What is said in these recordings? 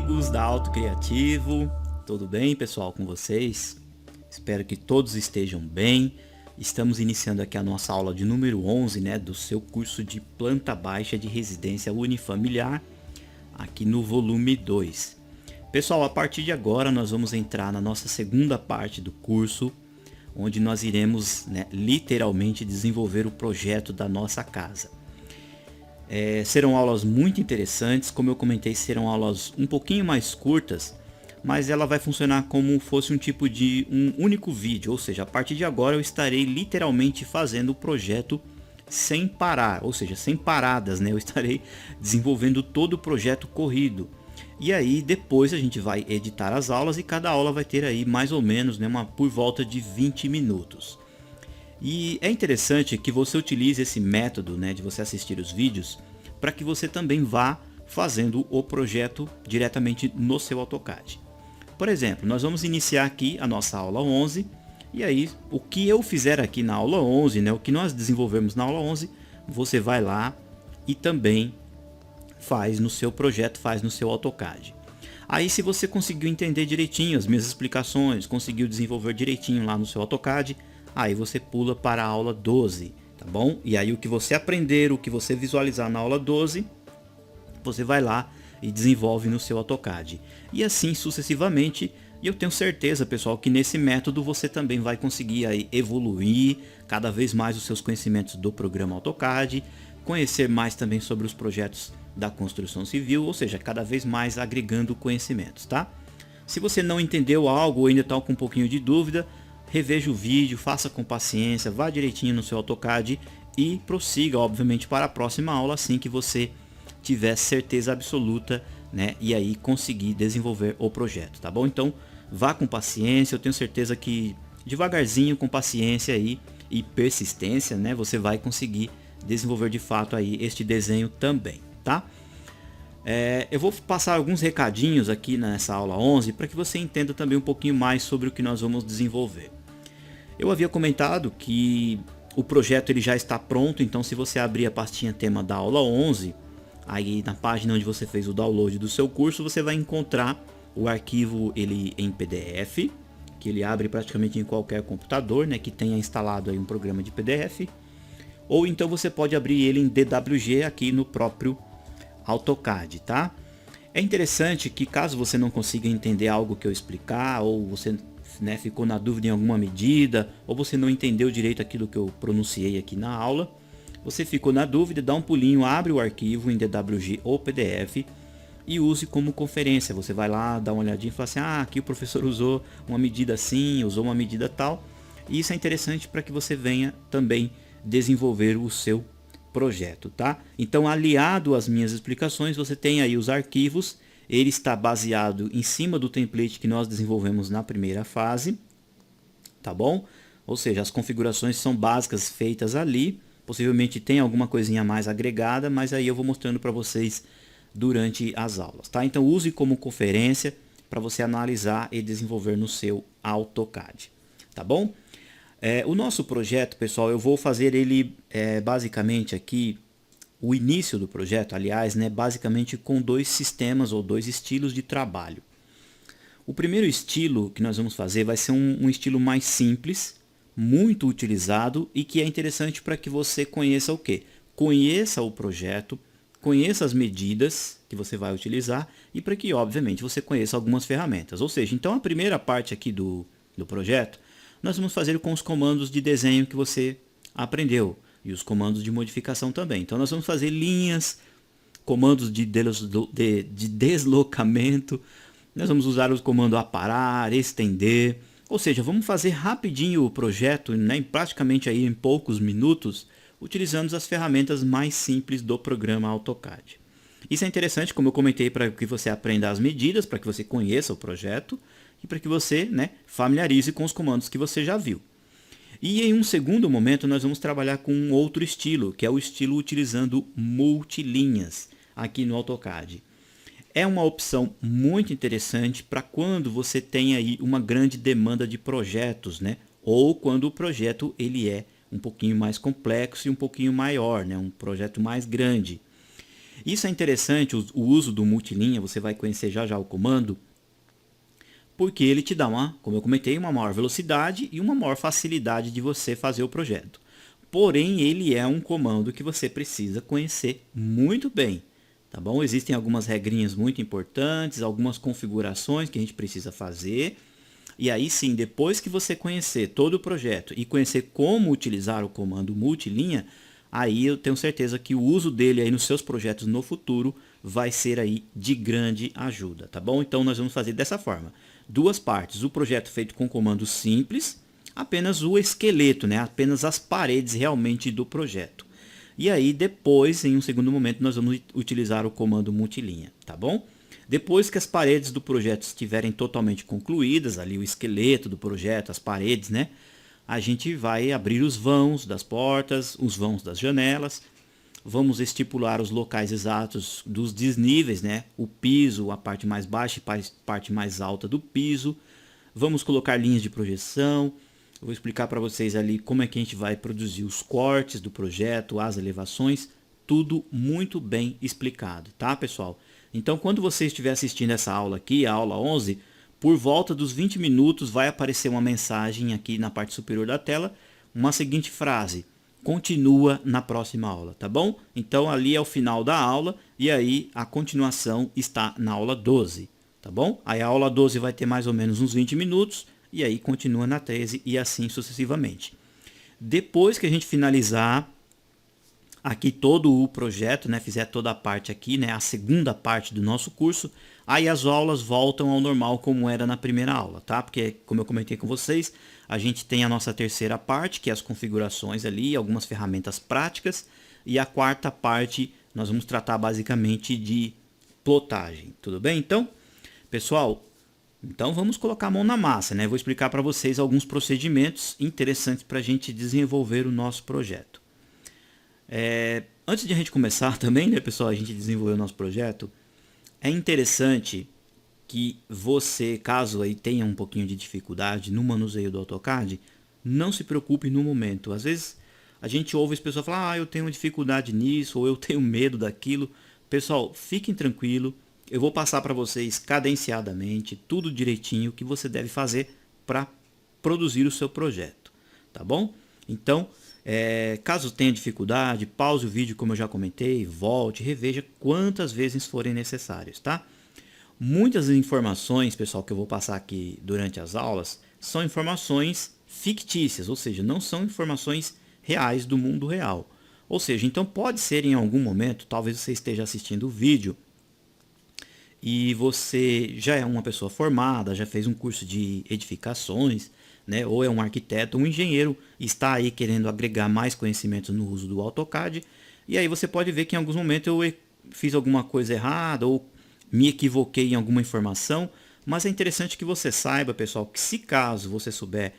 amigos da Auto Criativo, tudo bem pessoal com vocês? Espero que todos estejam bem. Estamos iniciando aqui a nossa aula de número 11, né, do seu curso de planta baixa de residência unifamiliar, aqui no volume 2. Pessoal, a partir de agora nós vamos entrar na nossa segunda parte do curso, onde nós iremos, né, literalmente desenvolver o projeto da nossa casa. Serão aulas muito interessantes, como eu comentei, serão aulas um pouquinho mais curtas, mas ela vai funcionar como fosse um tipo de um único vídeo, ou seja, a partir de agora eu estarei literalmente fazendo o projeto sem parar, ou seja, sem paradas, né? Eu estarei desenvolvendo todo o projeto corrido. E aí depois a gente vai editar as aulas e cada aula vai ter aí mais ou menos, né, por volta de 20 minutos. E é interessante que você utilize esse método, né, de você assistir os vídeos para que você também vá fazendo o projeto diretamente no seu AutoCAD. Por exemplo, nós vamos iniciar aqui a nossa aula 11 e aí o que eu fizer aqui na aula 11, né, o que nós desenvolvemos na aula 11, você vai lá e também faz no seu projeto, faz no seu AutoCAD. Aí se você conseguiu entender direitinho as minhas explicações, conseguiu desenvolver direitinho lá no seu AutoCAD, aí você pula para a aula 12, tá bom? E aí o que você aprender, o que você visualizar na aula 12, você vai lá e desenvolve no seu AutoCAD. E assim sucessivamente, e eu tenho certeza, pessoal, que nesse método você também vai conseguir aí evoluir cada vez mais os seus conhecimentos do programa AutoCAD, conhecer mais também sobre os projetos da construção civil, ou seja, cada vez mais agregando conhecimentos, tá? Se você não entendeu algo ou ainda está com um pouquinho de dúvida, reveja o vídeo, faça com paciência, vá direitinho no seu AutoCAD e prossiga, obviamente, para a próxima aula assim que você tiver certeza absoluta, né, e aí conseguir desenvolver o projeto, tá bom? Então, vá com paciência, eu tenho certeza que devagarzinho, com paciência aí e persistência, né, você vai conseguir desenvolver de fato aí este desenho também, tá? Eu vou passar alguns recadinhos aqui nessa aula 11 para que você entenda também um pouquinho mais sobre o que nós vamos desenvolver. Eu havia comentado que o projeto ele já está pronto, então se você abrir a pastinha tema da aula 11, aí na página onde você fez o download do seu curso, você vai encontrar o arquivo ele em PDF, que ele abre praticamente em qualquer computador, né, que tenha instalado aí um programa de PDF, ou então você pode abrir ele em DWG aqui no próprio AutoCAD, tá? É interessante que caso você não consiga entender algo que eu explicar, ou você, né, ficou na dúvida em alguma medida, ou você não entendeu direito aquilo que eu pronunciei aqui na aula, você ficou na dúvida, dá um pulinho, abre o arquivo em DWG ou PDF e use como conferência. Você vai lá, dá uma olhadinha e fala assim, aqui o professor usou uma medida assim, usou uma medida tal. E isso é interessante para que você venha também desenvolver o seu projeto, tá? Então, aliado às minhas explicações, você tem aí os arquivos. Ele está baseado em cima do template que nós desenvolvemos na primeira fase, tá bom? Ou seja, as configurações são básicas feitas ali. Possivelmente tem alguma coisinha mais agregada, mas aí eu vou mostrando para vocês durante as aulas, tá? Então use como conferência para você analisar e desenvolver no seu AutoCAD, tá bom? O nosso projeto, pessoal, eu vou fazer ele basicamente aqui, o início do projeto, aliás, né, basicamente com dois sistemas ou dois estilos de trabalho. O primeiro estilo que nós vamos fazer vai ser um estilo mais simples, muito utilizado e que é interessante para que você conheça o quê? Conheça o projeto, conheça as medidas que você vai utilizar e para que, obviamente, você conheça algumas ferramentas. Ou seja, então a primeira parte aqui do projeto, nós vamos fazer com os comandos de desenho que você aprendeu e os comandos de modificação também. Então nós vamos fazer linhas, comandos de deslocamento, nós vamos usar o comando aparar, estender, ou seja, vamos fazer rapidinho o projeto, né, praticamente aí em poucos minutos, utilizando as ferramentas mais simples do programa AutoCAD. Isso é interessante, como eu comentei, para que você aprenda as medidas, para que você conheça o projeto e para que você, né, familiarize com os comandos que você já viu. E em um segundo momento nós vamos trabalhar com um outro estilo, que é o estilo utilizando multilinhas aqui no AutoCAD. É uma opção muito interessante para quando você tem aí uma grande demanda de projetos, né? Ou quando o projeto ele é um pouquinho mais complexo e um pouquinho maior, né? Um projeto mais grande. Isso é interessante, o uso do multilinha, você vai conhecer já já o comando, porque ele te dá como eu comentei, uma maior velocidade e uma maior facilidade de você fazer o projeto. Porém, ele é um comando que você precisa conhecer muito bem, tá bom? Existem algumas regrinhas muito importantes, algumas configurações que a gente precisa fazer. E aí sim, depois que você conhecer todo o projeto e conhecer como utilizar o comando multilinha, aí eu tenho certeza que o uso dele aí nos seus projetos no futuro vai ser aí de grande ajuda, tá bom? Então nós vamos fazer dessa forma. Duas partes, o projeto feito com comando simples, apenas o esqueleto, né? Apenas as paredes realmente do projeto. E aí depois, em um segundo momento, nós vamos utilizar o comando multilinha, tá bom? Depois que as paredes do projeto estiverem totalmente concluídas, ali o esqueleto do projeto, as paredes, né? A gente vai abrir os vãos das portas, os vãos das janelas. Vamos estipular os locais exatos dos desníveis, né? O piso, a parte mais baixa e a parte mais alta do piso. Vamos colocar linhas de projeção. Eu vou explicar para vocês ali como é que a gente vai produzir os cortes do projeto, as elevações. Tudo muito bem explicado, tá, pessoal? Então, quando você estiver assistindo essa aula aqui, a aula 11, por volta dos 20 minutos vai aparecer uma mensagem aqui na parte superior da tela, uma seguinte frase: continua na próxima aula, tá bom? Então ali é o final da aula e aí a continuação está na aula 12, tá bom? Aí a aula 12 vai ter mais ou menos uns 20 minutos e aí continua na 13 e assim sucessivamente. Depois que a gente finalizar aqui todo o projeto, né, fizer toda a parte aqui, né, a segunda parte do nosso curso, aí as aulas voltam ao normal como era na primeira aula, tá? Porque, como eu comentei com vocês, a gente tem a nossa terceira parte, que é as configurações ali, algumas ferramentas práticas, e a quarta parte nós vamos tratar basicamente de plotagem, tudo bem? Então, pessoal, então vamos colocar a mão na massa, né? Vou explicar para vocês alguns procedimentos interessantes para a gente desenvolver o nosso projeto. Antes de a gente começar também, né, pessoal, a gente desenvolver o nosso projeto, é interessante que você, caso aí tenha um pouquinho de dificuldade no manuseio do AutoCAD, não se preocupe no momento. Às vezes a gente ouve as pessoas falar, eu tenho dificuldade nisso, ou eu tenho medo daquilo. Pessoal, fiquem tranquilos, eu vou passar para vocês cadenciadamente, tudo direitinho, que você deve fazer para produzir o seu projeto, tá bom? Então, caso tenha dificuldade, pause o vídeo como eu já comentei, volte, reveja quantas vezes forem necessárias, tá? Muitas informações, pessoal, que eu vou passar aqui durante as aulas, são informações fictícias, ou seja, não são informações reais do mundo real. Ou seja, então pode ser em algum momento, talvez você esteja assistindo o vídeo e você já é uma pessoa formada, já fez um curso de edificações, né, ou é um arquiteto, um engenheiro, está aí querendo agregar mais conhecimentos no uso do AutoCAD, e aí você pode ver que em alguns momentos eu fiz alguma coisa errada ou me equivoquei em alguma informação, mas é interessante que você saiba, pessoal, que se caso você souber,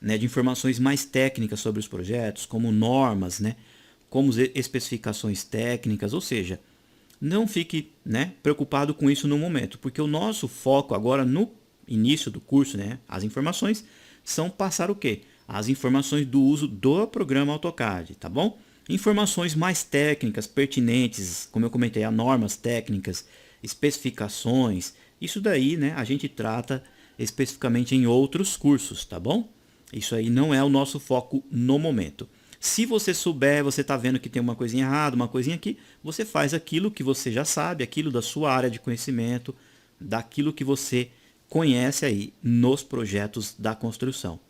né, de informações mais técnicas sobre os projetos, como normas, né, como especificações técnicas, ou seja, não fique, né, preocupado com isso no momento, porque o nosso foco agora no início do curso, né, as informações são passar o quê? As informações do uso do programa AutoCAD, tá bom? Informações mais técnicas, pertinentes, como eu comentei, as normas técnicas, especificações, isso daí, né, a gente trata especificamente em outros cursos, tá bom? Isso aí não é o nosso foco no momento. Se você souber, você está vendo que tem uma coisinha errada, uma coisinha aqui, você faz aquilo que você já sabe, aquilo da sua área de conhecimento, daquilo que você conhece aí nos projetos da construção.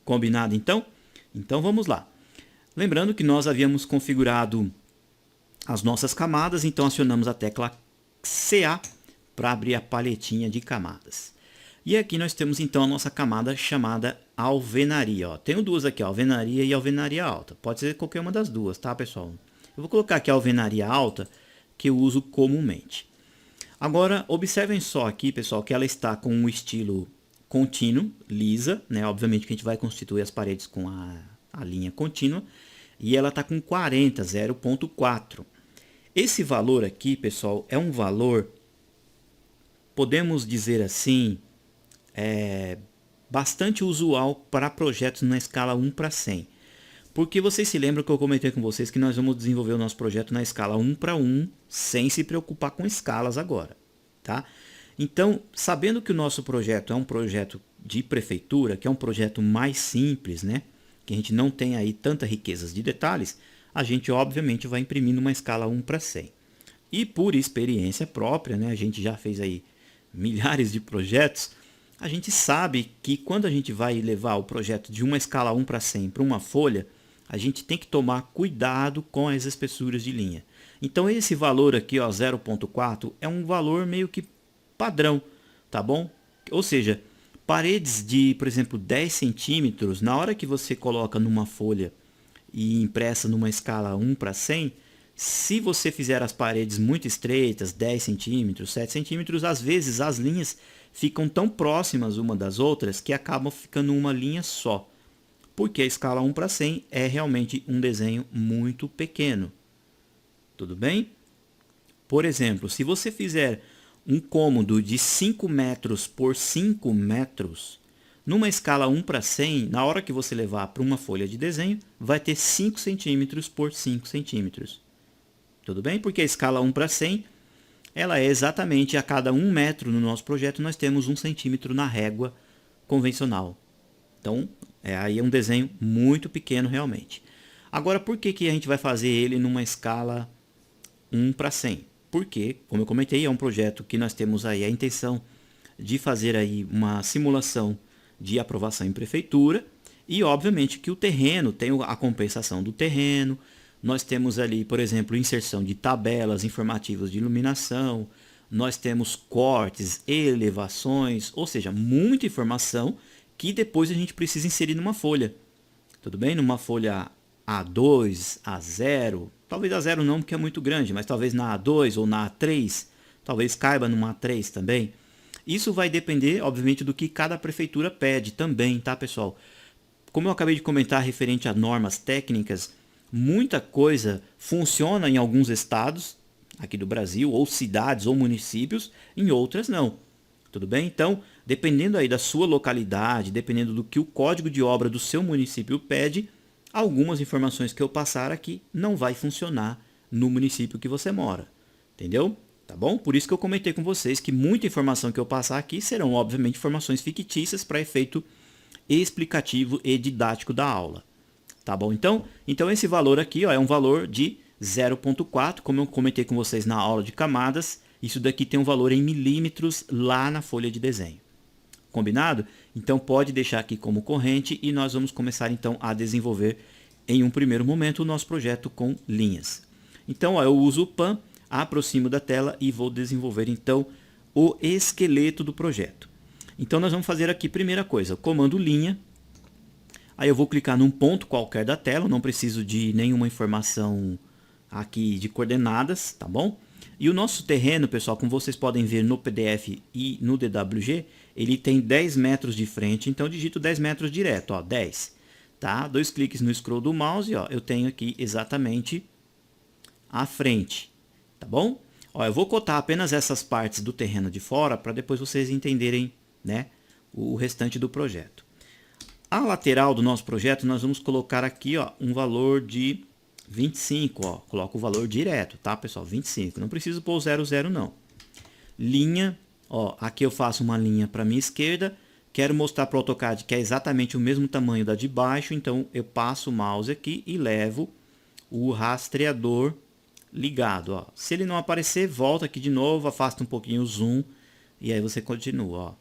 Combinado então? Então vamos lá. Lembrando que nós havíamos configurado as nossas camadas, então acionamos a tecla CA para abrir a paletinha de camadas. E aqui nós temos então a nossa camada chamada alvenaria. Ó. Tenho duas aqui, alvenaria e alvenaria alta. Pode ser qualquer uma das duas, tá, pessoal? Eu vou colocar aqui a alvenaria alta, que eu uso comumente. Agora, observem só aqui, pessoal, que ela está com um estilo contínuo, lisa, né? Obviamente que a gente vai constituir as paredes com a linha contínua. E ela está com 40, 0.4. Esse valor aqui, pessoal, é um valor, podemos dizer assim, bastante usual para projetos na escala 1 para 100. Porque vocês se lembram que eu comentei com vocês que nós vamos desenvolver o nosso projeto na escala 1:1, sem se preocupar com escalas agora, tá? Então, sabendo que o nosso projeto é um projeto de prefeitura, que é um projeto mais simples, né? Que a gente não tem aí tanta riqueza de detalhes, a gente obviamente vai imprimir numa escala 1:100. E por experiência própria, né? A gente já fez aí milhares de projetos, a gente sabe que quando a gente vai levar o projeto de uma escala 1:100 para uma folha, a gente tem que tomar cuidado com as espessuras de linha. Então esse valor aqui, ó, 0.4, é um valor meio que padrão, tá bom? Ou seja, paredes de, por exemplo, 10 centímetros, na hora que você coloca numa folha e impressa numa escala 1:100, se você fizer as paredes muito estreitas, 10 centímetros, 7 centímetros, às vezes as linhas ficam tão próximas uma das outras que acabam ficando uma linha só. Porque a escala 1:100 é realmente um desenho muito pequeno. Tudo bem? Por exemplo, se você fizer um cômodo de 5 metros por 5 metros, numa escala 1:100, na hora que você levar para uma folha de desenho, vai ter 5 centímetros por 5 centímetros. Tudo bem? Porque a escala 1:100, ela é exatamente a cada 1 metro no nosso projeto, nós temos 1 centímetro na régua convencional. Então, aí é um desenho muito pequeno realmente. Agora, por que a gente vai fazer ele numa escala 1:100? Porque, como eu comentei, é um projeto que nós temos aí a intenção de fazer aí uma simulação de aprovação em prefeitura e, obviamente, que o terreno tem a compensação do terreno. Nós temos ali, por exemplo, inserção de tabelas informativas de iluminação, nós temos cortes, elevações, ou seja, muita informação que depois a gente precisa inserir numa folha. Tudo bem? Numa folha A2, A0, talvez A0 não porque é muito grande, mas talvez na A2 ou na A3, talvez caiba numa A3 também. Isso vai depender, obviamente, do que cada prefeitura pede também, tá, pessoal? Como eu acabei de comentar referente a normas técnicas, muita coisa funciona em alguns estados aqui do Brasil, ou cidades ou municípios, em outras não. Tudo bem? Então, dependendo aí da sua localidade, dependendo do que o código de obra do seu município pede, algumas informações que eu passar aqui não vai funcionar no município que você mora. Entendeu? Tá bom? Por isso que eu comentei com vocês que muita informação que eu passar aqui serão, obviamente, informações fictícias para efeito explicativo e didático da aula. Tá bom? Então esse valor aqui, ó, é um valor de 0.4, como eu comentei com vocês na aula de camadas. Isso daqui tem um valor em milímetros lá na folha de desenho. Combinado? Então pode deixar aqui como corrente e nós vamos começar então a desenvolver em um primeiro momento o nosso projeto com linhas. Então ó, eu uso o PAN, aproximo da tela e vou desenvolver então o esqueleto do projeto. Então nós vamos fazer aqui primeira coisa, comando linha. Aí eu vou clicar num ponto qualquer da tela, não preciso de nenhuma informação aqui de coordenadas, tá bom? E o nosso terreno, pessoal, como vocês podem ver no PDF e no DWG, ele tem 10 metros de frente, então eu digito 10 metros direto, ó, 10. Tá? 2 cliques no scroll do mouse, ó, eu tenho aqui exatamente a frente, tá bom? Ó, eu vou cotar apenas essas partes do terreno de fora para depois vocês entenderem, né, o restante do projeto. A lateral do nosso projeto nós vamos colocar aqui, ó, um valor de 25, ó, coloco o valor direto, tá, pessoal? 25, não preciso pôr 00 não. Linha, ó, aqui eu faço uma linha para minha esquerda, quero mostrar para o AutoCAD que é exatamente o mesmo tamanho da de baixo, então eu passo o mouse aqui e levo o rastreador ligado, ó. Se ele não aparecer, volta aqui de novo, afasta um pouquinho o zoom e aí você continua, ó.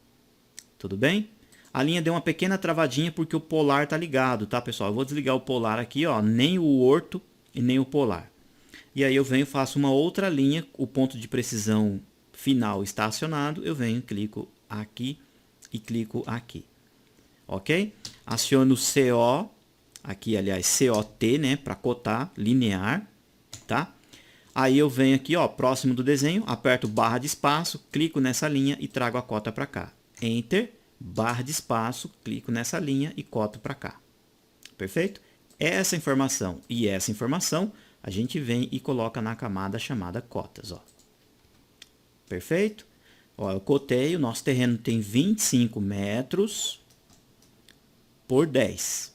Tudo bem? A linha deu uma pequena travadinha porque o polar tá ligado, tá, pessoal? Eu vou desligar o polar aqui, ó, nem o orto e nem o polar. E aí eu venho, faço uma outra linha, o ponto de precisão final está acionado, eu venho, clico aqui e clico aqui. OK? Aciono CO, aqui aliás COT, né, para cotar linear, tá? Aí eu venho aqui, ó, próximo do desenho, aperto barra de espaço, clico nessa linha e trago a cota para cá. Enter, barra de espaço, clico nessa linha e coto para cá. Perfeito? Essa informação e essa informação a gente vem e coloca na camada chamada cotas, ó. Perfeito? Ó, eu cotei, o nosso terreno tem 25 metros por 10.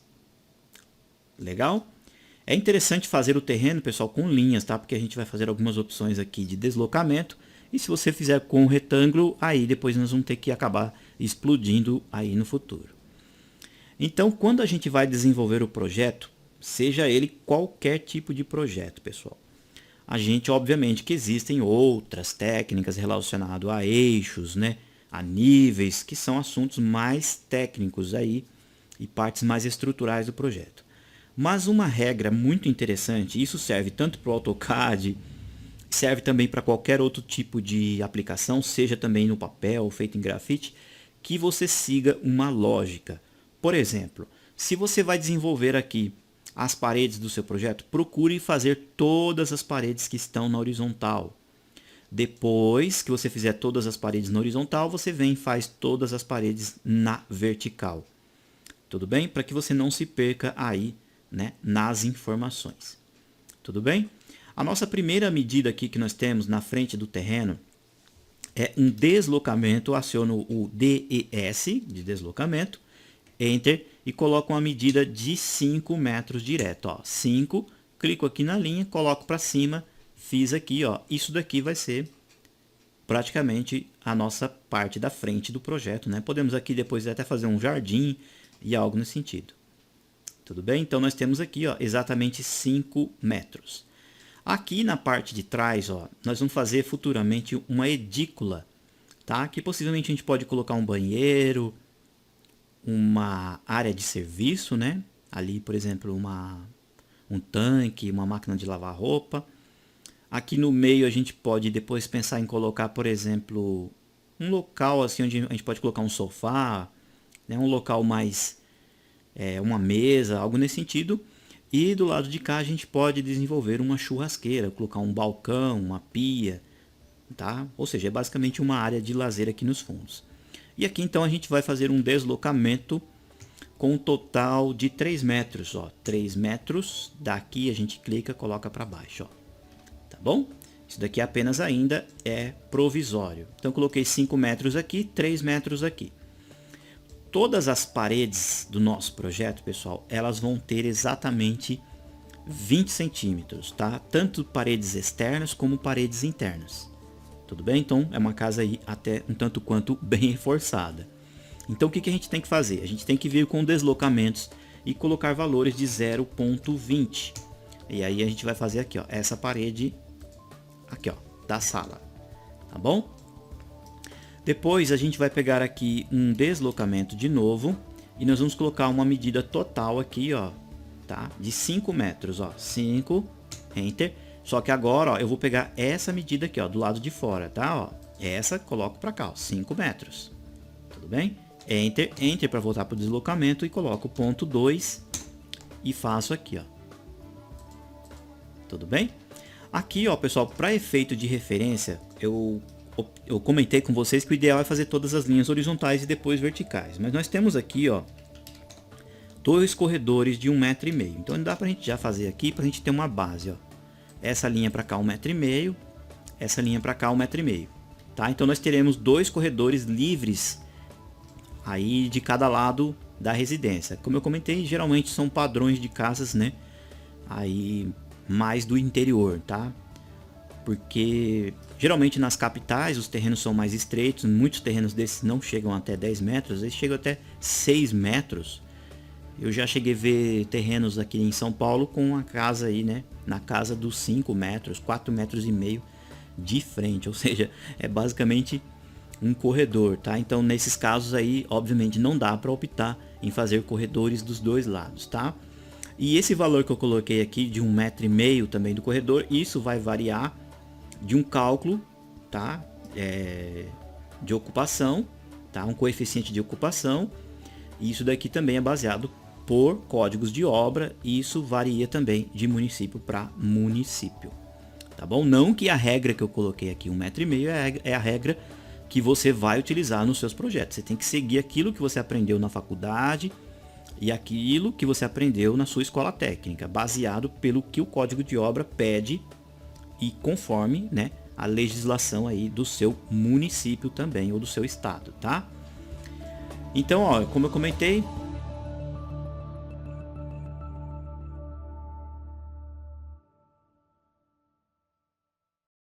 Legal? É interessante fazer o terreno, pessoal, com linhas, tá? Porque a gente vai fazer algumas opções aqui de deslocamento. E se você fizer com retângulo, aí depois nós vamos ter que acabar explodindo aí no futuro. Então, quando a gente vai desenvolver o projeto, seja ele qualquer tipo de projeto, pessoal, a gente, obviamente, que existem outras técnicas relacionadas a eixos, né? A níveis, que são assuntos mais técnicos aí e partes mais estruturais do projeto. Mas uma regra muito interessante, isso serve tanto para o AutoCAD, serve também para qualquer outro tipo de aplicação, seja também no papel ou feito em grafite, que você siga uma lógica. Por exemplo, se você vai desenvolver aqui as paredes do seu projeto, procure fazer todas as paredes que estão na horizontal. Depois que você fizer todas as paredes na horizontal, você vem e faz todas as paredes na vertical. Tudo bem? Para que você não se perca aí, né, nas informações. Tudo bem? A nossa primeira medida aqui que nós temos na frente do terreno é um deslocamento. Aciono o DES de deslocamento, Enter, e coloco uma medida de 5 metros direto. Ó, 5, clico aqui na linha, coloco para cima, fiz aqui. Ó, isso daqui vai ser praticamente a nossa parte da frente do projeto, né? Podemos aqui depois até fazer um jardim e algo nesse sentido. Tudo bem? Então nós temos aqui, ó, exatamente 5 metros. Aqui na parte de trás, ó, nós vamos fazer futuramente uma edícula, tá? Que possivelmente a gente pode colocar um banheiro, uma área de serviço, né? Ali, por exemplo, um tanque, uma máquina de lavar roupa. Aqui no meio a gente pode depois pensar em colocar, por exemplo, um local assim onde a gente pode colocar um sofá, né? Um local mais uma mesa, algo nesse sentido. E do lado de cá a gente pode desenvolver uma churrasqueira, colocar um balcão, uma pia, tá? Ou seja, é basicamente uma área de lazer aqui nos fundos. E aqui então a gente vai fazer um deslocamento com um total de 3 metros. Ó. 3 metros, daqui a gente clica, coloca para baixo. Ó. Tá bom? Isso daqui apenas ainda é provisório. Então coloquei 5 metros aqui, 3 metros aqui. Todas as paredes do nosso projeto, pessoal, elas vão ter exatamente 20 centímetros, tá? Tanto paredes externas como paredes internas. Tudo bem? Então é uma casa aí até um tanto quanto bem reforçada. Então o que a gente tem que fazer? A gente tem que vir com deslocamentos e colocar valores de 0,20. E aí a gente vai fazer aqui, ó, essa parede aqui, ó, da sala. Tá bom? Depois a gente vai pegar aqui um deslocamento de novo e nós vamos colocar uma medida total aqui, ó, tá? De 5 metros, ó, 5, Enter. Só que agora, ó, eu vou pegar essa medida aqui, ó, do lado de fora, tá? Ó, essa coloco para cá, ó, 5 metros. Tudo bem? Enter, Enter para voltar para o deslocamento e coloco ponto 2 e faço aqui, ó. Tudo bem? Aqui, ó, pessoal, para efeito de referência, eu comentei com vocês que o ideal é fazer todas as linhas horizontais e depois verticais. Mas nós temos aqui, ó, 2 corredores de 1,5 m. Então dá pra gente já fazer aqui pra gente ter uma base, ó. Essa linha para cá 1,5 m, essa linha para cá 1,5 m, tá? Então nós teremos 2 corredores livres aí de cada lado da residência. Como eu comentei, geralmente são padrões de casas, né? Aí mais do interior, tá? Porque geralmente nas capitais os terrenos são mais estreitos, muitos terrenos desses não chegam até 10 metros, eles chegam até 6 metros. Eu já cheguei a ver terrenos aqui em São Paulo com uma casa aí, né, na casa dos 5 metros, 4 metros e meio de frente, ou seja, é basicamente um corredor, tá? Então nesses casos aí, obviamente não dá para optar em fazer corredores dos dois lados, tá? E esse valor que eu coloquei aqui de 1,5 m também do corredor, isso vai variar de um cálculo, tá? De ocupação, tá? Um coeficiente de ocupação. E isso daqui também é baseado por códigos de obra e isso varia também de município para município, tá bom? Não que a regra que eu coloquei aqui, 1,5 m, é a regra que você vai utilizar nos seus projetos. Você tem que seguir aquilo que você aprendeu na faculdade e aquilo que você aprendeu na sua escola técnica, baseado pelo que o código de obra pede e conforme, né, a legislação aí do seu município também ou do seu estado, tá? Então, ó, como eu comentei,